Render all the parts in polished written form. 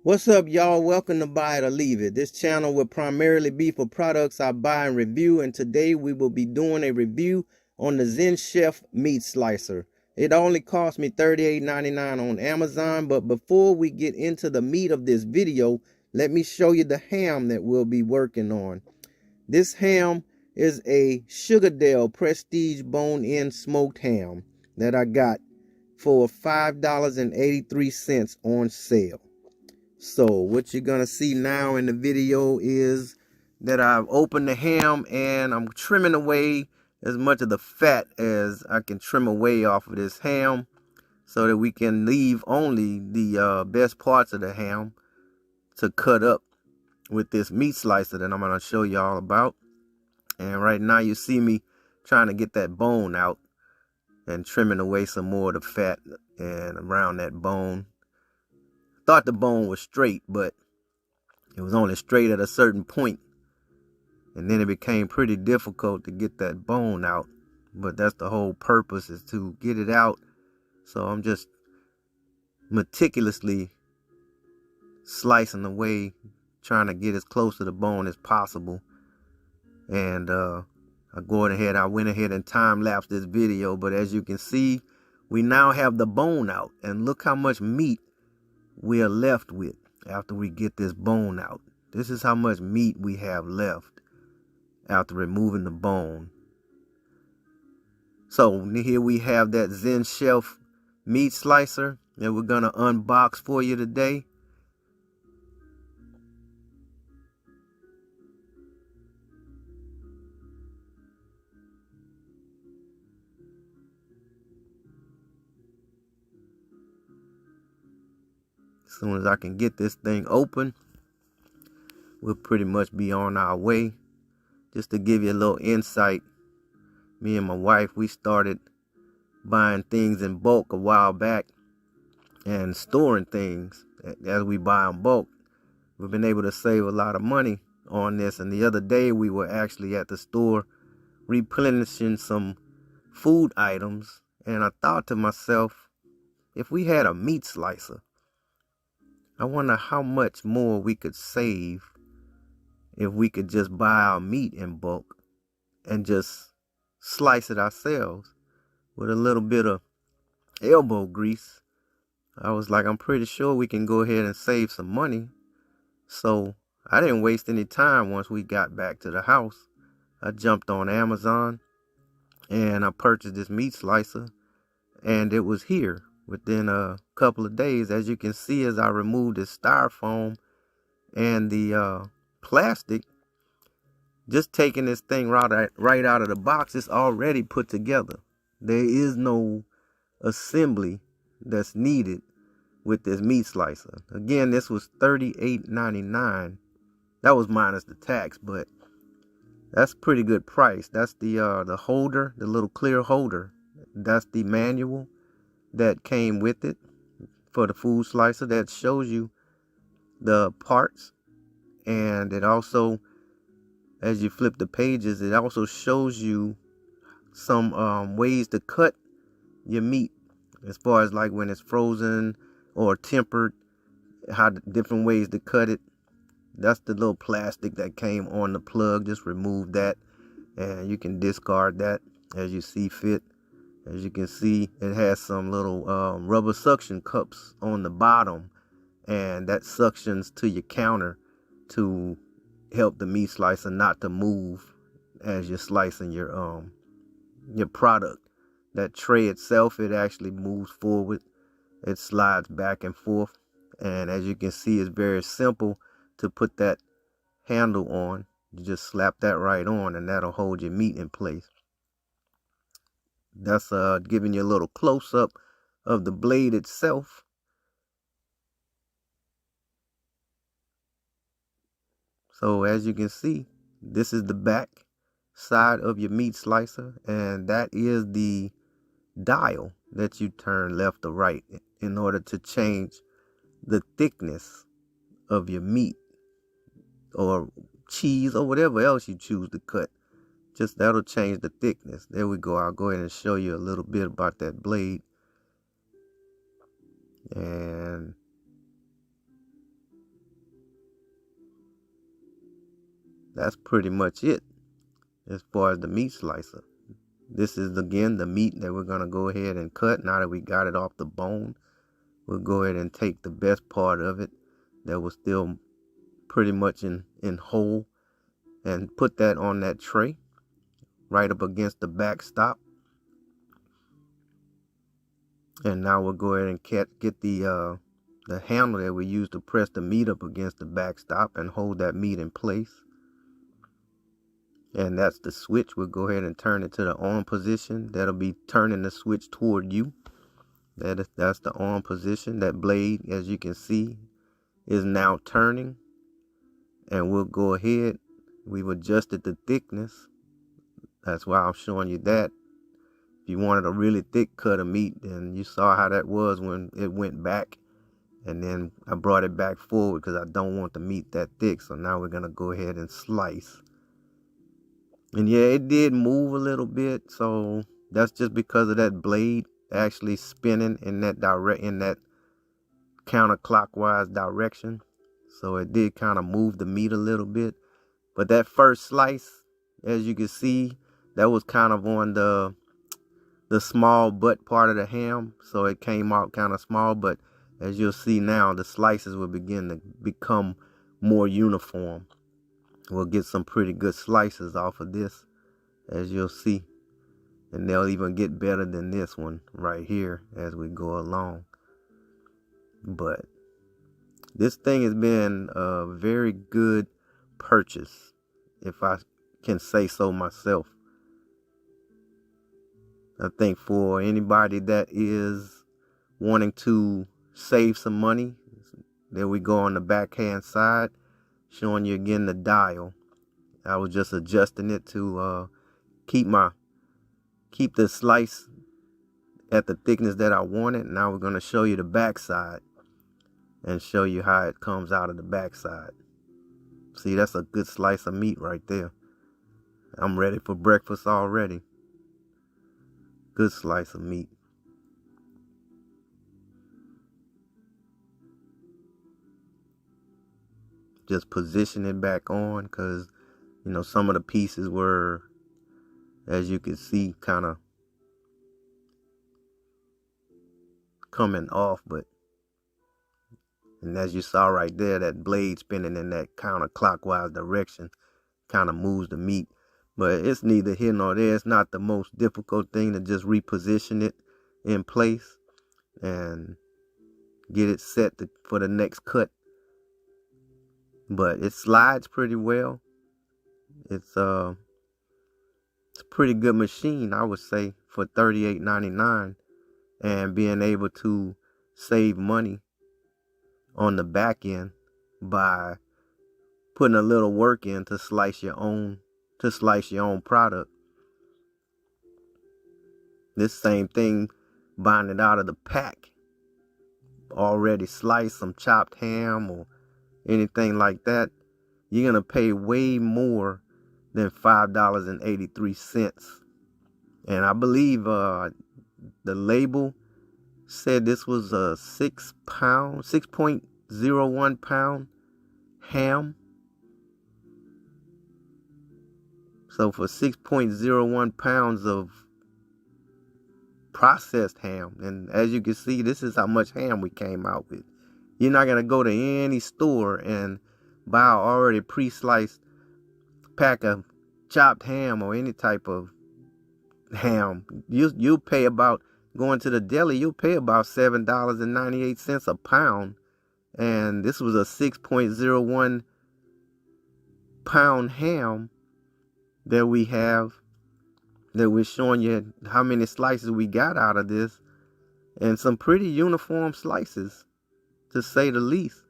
What's up, y'all? Welcome to Buy It or Leave It. This channel will primarily be for products I buy and review, and today we will be doing a review on the ZenChef meat slicer. It only cost me $38.99 on Amazon, but before we get into the meat of this video, let me show you the ham that we'll be working on. This ham is a Sugardale Prestige bone-in smoked ham that I got for $5.83 on sale. So what you're gonna see now in the video is that I've opened the ham and I'm trimming away as much of the fat as I can trim away off of this ham, so that we can leave only the best parts of the ham to cut up with this meat slicer that I'm gonna show y'all about. And right now you see me trying to get that bone out and trimming away some more of the fat and around that bone. Thought the bone was straight, but it was only straight at a certain point, and then it became pretty difficult to get that bone out. But that's the whole purpose, is to get it out. So I'm just meticulously slicing away, trying to get as close to the bone as possible. And I went ahead and time-lapsed this video, but as you can see, we now have the bone out, and look how much meat we are left with after we get this bone out. This is how much meat we have left after removing the bone. So here we have that ZenChef meat slicer that we're gonna unbox for you today. As soon as I can get this thing open, we'll pretty much be on our way. Just to give you a little insight, me and my wife, we started buying things in bulk a while back and storing things as we buy in bulk. We've been able to save a lot of money on this, and the other day we were actually at the store replenishing some food items, and I thought to myself, if we had a meat slicer, I wonder how much more we could save if we could just buy our meat in bulk and just slice it ourselves with a little bit of elbow grease. I was like, I'm pretty sure we can go ahead and save some money. So I didn't waste any time. Once we got back to the house, I jumped on Amazon and I purchased this meat slicer, and it was here within a couple of days. As you can see, as I removed the styrofoam and the plastic, just taking this thing right out of the box, it's already put together. There is no assembly that's needed with this meat slicer. Again, this was $38.99. That was minus the tax, but that's a pretty good price. That's the holder, the little clear holder. That's the manual that came with it for the food slicer that shows you the parts. And it also, as you flip the pages, it also shows you some ways to cut your meat, as far as like when it's frozen or tempered, how different ways to cut it. That's the little plastic that came on the plug. Just remove that and you can discard that as you see fit. As you can see, it has some little rubber suction cups on the bottom, and that suctions to your counter to help the meat slicer not to move as you're slicing your product. That tray itself, it actually moves forward. It slides back and forth, and as you can see, it's very simple to put that handle on. You just slap that right on, and that'll hold your meat in place. That's giving you a little close-up of the blade itself. So as you can see, this is the back side of your meat slicer, and that is the dial that you turn left or right in order to change the thickness of your meat or cheese or whatever else you choose to cut. Just that'll change the thickness. There we go. I'll go ahead and show you a little bit about that blade. And that's pretty much it as far as the meat slicer. This is, again, the meat that we're going to go ahead and cut. Now that we got it off the bone, we'll go ahead and take the best part of it that was still pretty much in whole and put that on that tray right up against the backstop. And now we'll go ahead and get the handle that we use to press the meat up against the backstop and hold that meat in place. And that's the switch. We'll go ahead and turn it to the on position. That'll be turning the switch toward you. That's the on position. That blade, as you can see, is now turning. And we'll go ahead. We've adjusted the thickness. That's why I'm showing you that. If you wanted a really thick cut of meat, then you saw how that was when it went back. And then I brought it back forward because I don't want the meat that thick. So now we're going to go ahead and slice. And yeah, it did move a little bit. So that's just because of that blade actually spinning in that counterclockwise direction. So it did kind of move the meat a little bit. But that first slice, as you can see, that was kind of on the small butt part of the ham. So it came out kind of small. But as you'll see now, the slices will begin to become more uniform. We'll get some pretty good slices off of this, as you'll see. And they'll even get better than this one right here as we go along. But this thing has been a very good purchase, if I can say so myself. I think for anybody that is wanting to save some money, there we go on the backhand side, showing you again the dial. I was just adjusting it to keep the slice at the thickness that I wanted. Now we're going to show you the back side and show you how it comes out of the back side. See, that's a good slice of meat right there. I'm ready for breakfast already. Good slice of meat. Just position it back on because, you know, some of the pieces were, as you can see, kind of coming off. And as you saw right there, that blade spinning in that counterclockwise direction kind of moves the meat. But it's neither here nor there. It's not the most difficult thing to just reposition it in place and get it set for the next cut. But it slides pretty well. It's a pretty good machine, I would say, for $38.99, and being able to save money on the back end by putting a little work in to slice your own product. This same thing, buying it out of the pack, already sliced, some chopped ham or anything like that, you're gonna pay way more than $5.83. And I believe the label said this was a 6.01 pound ham. So for 6.01 pounds of processed ham, and as you can see, this is how much ham we came out with. You're not going to go to any store and buy an already pre-sliced pack of chopped ham or any type of ham. You'll pay about, going to the deli, you'll pay about $7.98 a pound. And this was a 6.01 pound ham that we have, that we're showing you how many slices we got out of this. And some pretty uniform slices, to say the least.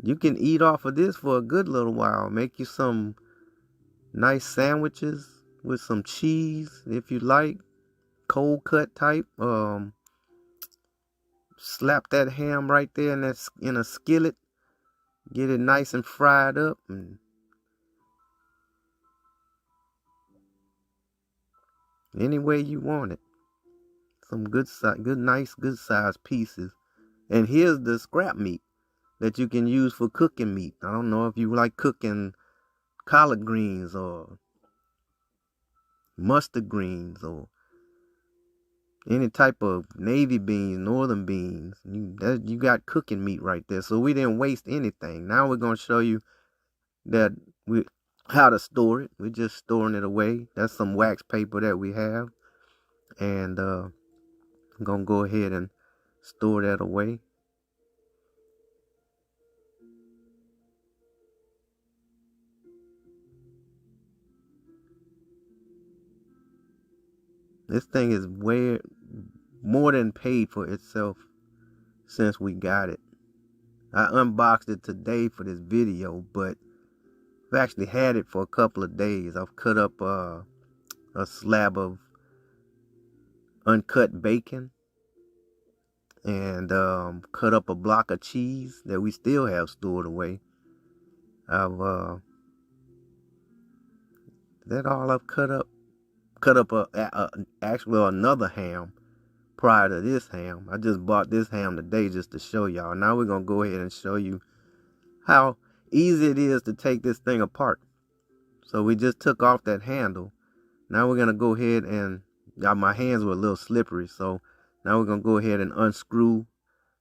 You can eat off of this for a good little while. Make you some nice sandwiches with some cheese, if you like, cold cut type. Slap that ham right there in a skillet. Get it nice and fried up, and any way you want it. Some good size pieces. And here's the scrap meat that you can use for cooking meat. I don't know if you like cooking collard greens or mustard greens or any type of navy beans, northern beans. You got cooking meat right there. So we didn't waste anything. Now we're going to show you that how to store it. We're just storing it away. That's some wax paper that we have. And I'm going to go ahead and store that away. This thing is way more than paid for itself since we got it. I unboxed it today for this video, but I've actually had it for a couple of days. I've cut up a slab of uncut bacon and cut up a block of cheese that we still have stored away. That all I've cut up. Cut up actually another ham prior to this ham. I just bought this ham today just to show y'all. Now we're going to go ahead and show you how easy it is to take this thing apart. So we just took off that handle. Now we're going to go ahead and, my hands were a little slippery. So now we're going to go ahead and unscrew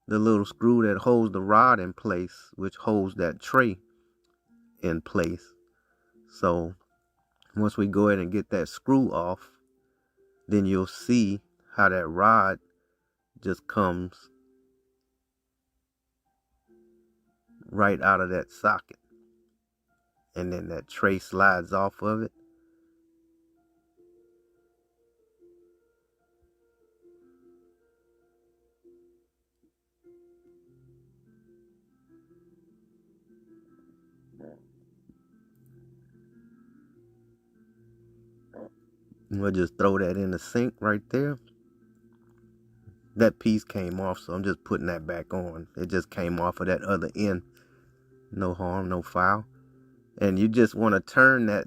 the little screw that holds the rod in place, which holds that tray in place. So once we go ahead and get that screw off, then you'll see how that rod just comes right out of that socket. And then that tray slides off of it. We'll just throw that in the sink right there. That piece came off, so I'm just putting that back on. It just came off of that other end. No harm, no foul. And you just want to turn that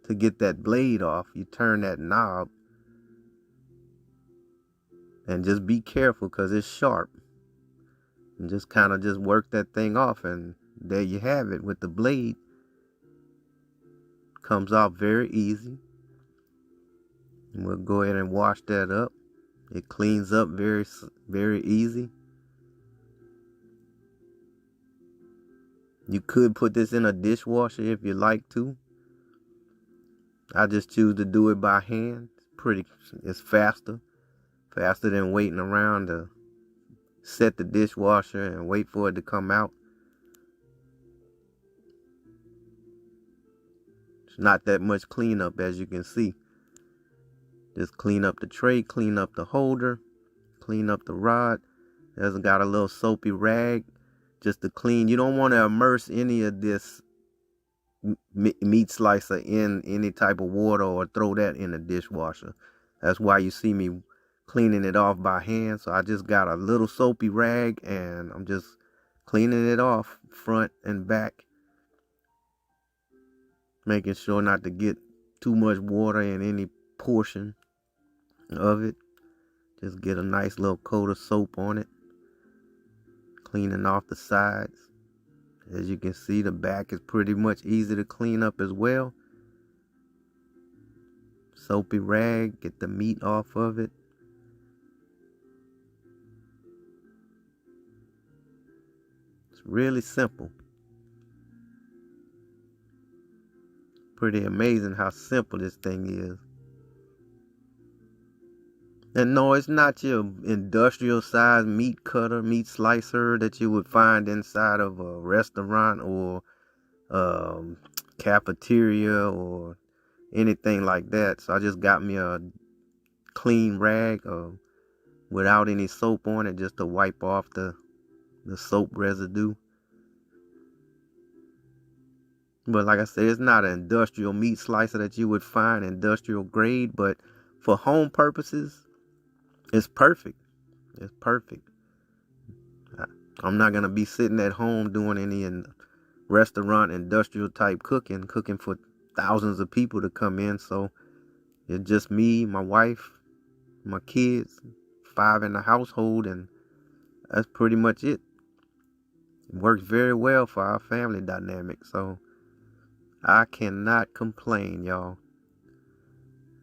to get that blade off. You turn that knob. And just be careful because it's sharp. And just kind of just work that thing off. And there you have it with the blade. Comes off very easy. And we'll go ahead and wash that up. It cleans up very, very easy. You could put this in a dishwasher if you like to. I just choose to do it by hand. It's faster. Faster than waiting around to set the dishwasher and wait for it to come out. It's not that much cleanup, as you can see. Just clean up the tray, clean up the holder, clean up the rod. There's got a little soapy rag just to clean. You don't want to immerse any of this meat slicer in any type of water or throw that in the dishwasher. That's why you see me cleaning it off by hand. So I just got a little soapy rag and I'm just cleaning it off front and back. Making sure not to get too much water in any portion of it. Just get a nice little coat of soap on it. Cleaning off the sides. As you can see, the back is pretty much easy to clean up as well. Soapy rag, get the meat off of it. It's really simple. Pretty amazing how simple this thing is. And no, it's not your industrial size meat cutter, meat slicer that you would find inside of a restaurant or cafeteria or anything like that. So I just got me a clean rag without any soap on it, just to wipe off the soap residue. But like I said, it's not an industrial meat slicer that you would find industrial grade, but for home purposes, it's perfect. It's perfect. I'm not going to be sitting at home doing any restaurant industrial type cooking for thousands of people to come in. So it's just me, my wife, my kids, 5 in the household, and that's pretty much it. It works very well for our family dynamic. So I cannot complain, y'all.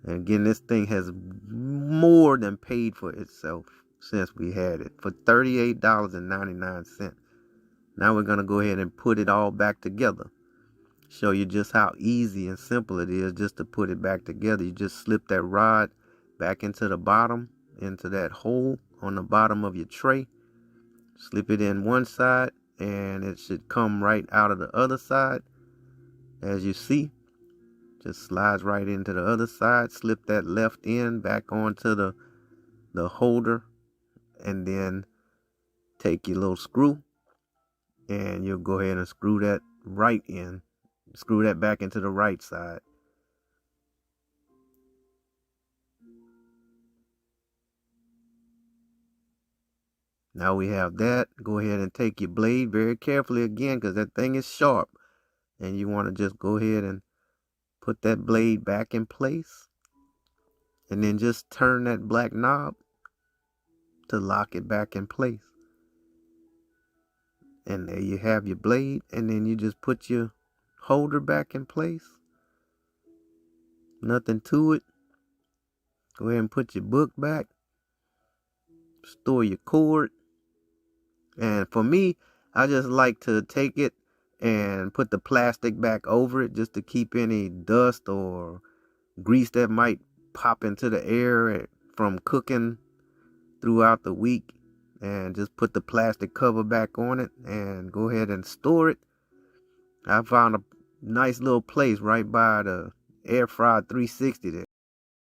And again, this thing has more than paid for itself since we had it for $38.99. Now we're going to go ahead and put it all back together. Show you just how easy and simple it is just to put it back together. You just slip that rod back into the bottom, into that hole on the bottom of your tray. Slip it in one side and it should come right out of the other side. As you see, just slides right into the other side. Slip that left end back onto the holder, and then take your little screw and you'll go ahead and screw that right in. Screw that back into the right side. Now we have that. Go ahead and take your blade very carefully again, because that thing is sharp. And you want to just go ahead and put that blade back in place. And then just turn that black knob to lock it back in place. And there you have your blade. And then you just put your holder back in place. Nothing to it. Go ahead and put your book back. Store your cord. And for me, I just like to take it and put the plastic back over it just to keep any dust or grease that might pop into the air from cooking throughout the week. And just put the plastic cover back on it and go ahead and store it. I found a nice little place right by the air fryer 360 there.